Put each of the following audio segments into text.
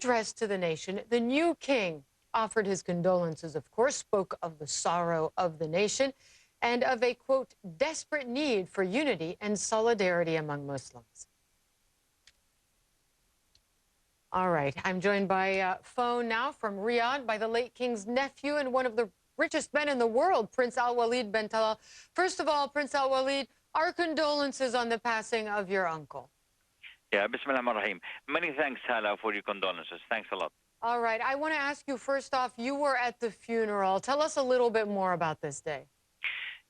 Address to the nation, the new king offered his condolences, of course, spoke of the sorrow of the nation and of a, quote, desperate need for unity and solidarity among Muslims. All right, I'm joined by phone now from Riyadh by the late king's nephew and one of the richest men in the world, Prince AlWaleed Bin Talal. First of all, Prince AlWaleed, our condolences on the passing of your uncle. Yeah, Bismillahirrahmanirrahim. Many thanks, Hala, for your condolences. Thanks a lot. All right, I want to ask you first off, you were at the funeral. Tell us a little bit more about this day.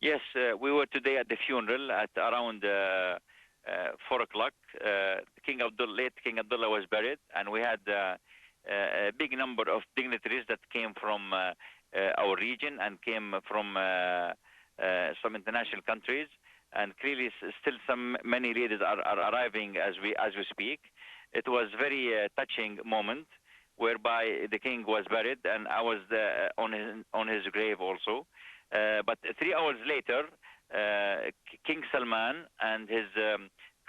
Yes, we were today at the funeral at around 4 o'clock. Late King Abdullah was buried, and we had a big number of dignitaries that came from our region and came from some international countries. And clearly, still many leaders are arriving as we speak. It was very touching moment, whereby the king was buried, and I was on his grave also. But 3 hours later, King Salman and his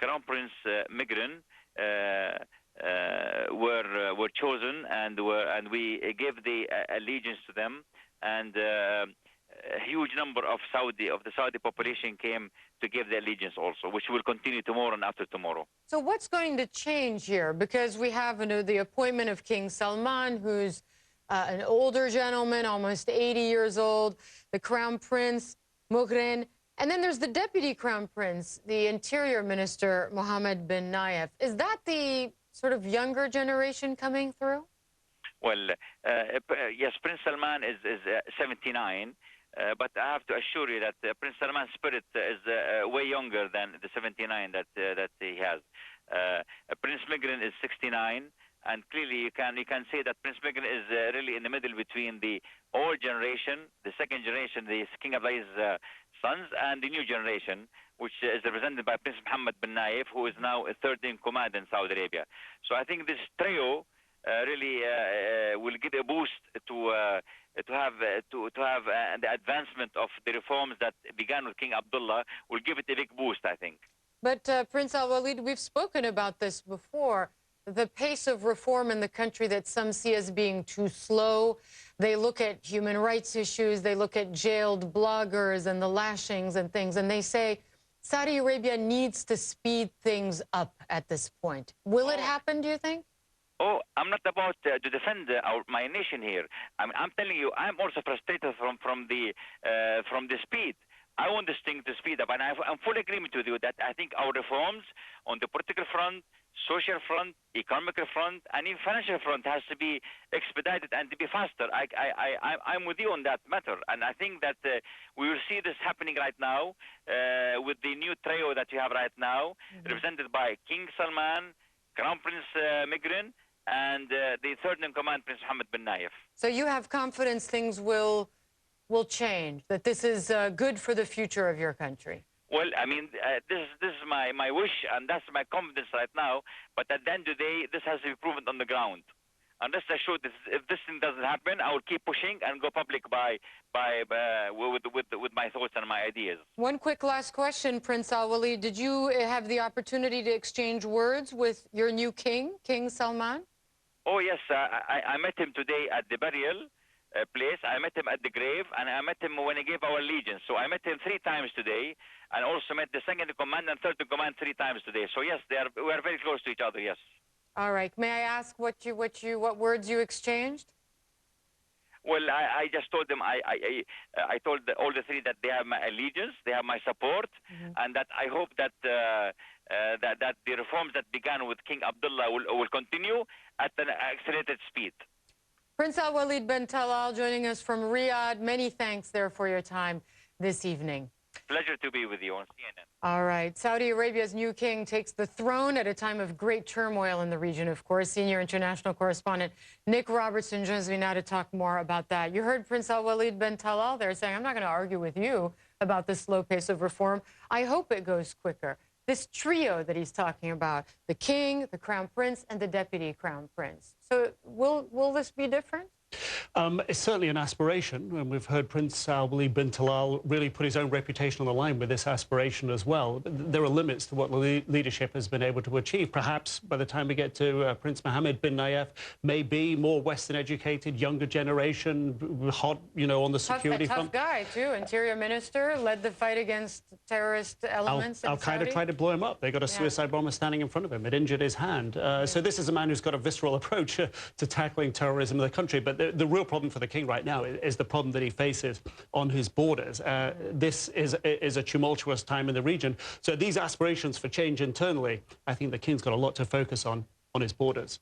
Crown Prince Migran were chosen, and we gave the allegiance to them. And a huge number of the Saudi population came to give the allegiance also, which will continue tomorrow and after tomorrow. So what's going to change here? Because we have the appointment of King Salman, who's an older gentleman, almost 80 years old, the Crown Prince, Mughren, and then there's the Deputy Crown Prince, the Interior Minister, Mohammed bin Nayef. Is that the sort of younger generation coming through? Well, yes, Prince Salman is 79. But I have to assure you that Prince Salman's spirit is way younger than the 79 that he has. Prince Migran is 69, and clearly you can say that Prince Migran is really in the middle between the old generation, the second generation, the King Abdullah's sons, and the new generation, which is represented by Prince Mohammed bin Nayef, who is now a third in command in Saudi Arabia. So I think this trio really will give a boost to have the advancement of the reforms that began with King Abdullah. Will give it a big boost, I think. But Prince AlWaleed, we've spoken about this before. The pace of reform in the country that some see as being too slow. They look at human rights issues, they look at jailed bloggers and the lashings and things, and they say Saudi Arabia needs to speed things up at this point. Will it happen, do you think? Oh, I'm not about to defend my nation here. I'm telling you, I'm also frustrated from the speed. I want this thing to speed up, and I'm full agreement with you that I think our reforms on the political front, social front, economical front, and even financial front has to be expedited and to be faster. I'm with you on that matter, and I think that we will see this happening right now with the new trio that you have right now, represented by King Salman, Crown Prince Migran, and the third in command, Prince Mohammed bin Nayef. So you have confidence things will change, that this is good for the future of your country? Well, I mean, this is my wish, and that's my confidence right now. But at the end of the day, this has to be proven on the ground. And rest assured, if this thing doesn't happen, I will keep pushing and go public with my thoughts and my ideas. One quick last question, Prince AlWaleed. Did you have the opportunity to exchange words with your new king, King Salman? Oh, yes. I met him today at the burial place. I met him at the grave, and I met him when he gave our allegiance. So I met him 3 times today, and also met the second in command and third in command 3 times today. So yes, we are very close to each other. Yes. All right. May I ask what words you exchanged? Well, I just told them I told all the 3 that they have my allegiance, they have my support, and that I hope that that the reforms that began with King Abdullah will continue at an accelerated speed. Prince AlWaleed Bin Talal joining us from Riyadh. Many thanks there for your time this evening. Pleasure to be with you on CNN. All right. Saudi Arabia's new king takes the throne at a time of great turmoil in the region, of course. Senior international correspondent Nick Robertson joins me now to talk more about that. You heard Prince AlWaleed Bin Talal there saying, I'm not going to argue with you about the slow pace of reform. I hope it goes quicker. This trio that he's talking about, the king, the crown prince, and the deputy crown prince. So will this be different? It's certainly an aspiration, and we've heard Prince AlWaleed Bin Talal really put his own reputation on the line with this aspiration as well. There are limits to what the leadership has been able to achieve. Perhaps by the time we get to Prince Mohammed bin Nayef, maybe more Western-educated, younger generation, hot, you know, on the security front. A tough guy, too. Interior Minister, led the fight against terrorist elements in Saudi. Al-Qaeda tried to blow him up. They got a suicide bomber standing in front of him. It injured his hand. So this is a man who's got a visceral approach to tackling terrorism in the country. But the real problem for the king right now is the problem that he faces on his borders. This is a tumultuous time in the region. So these aspirations for change internally, I think the king's got a lot to focus on his borders.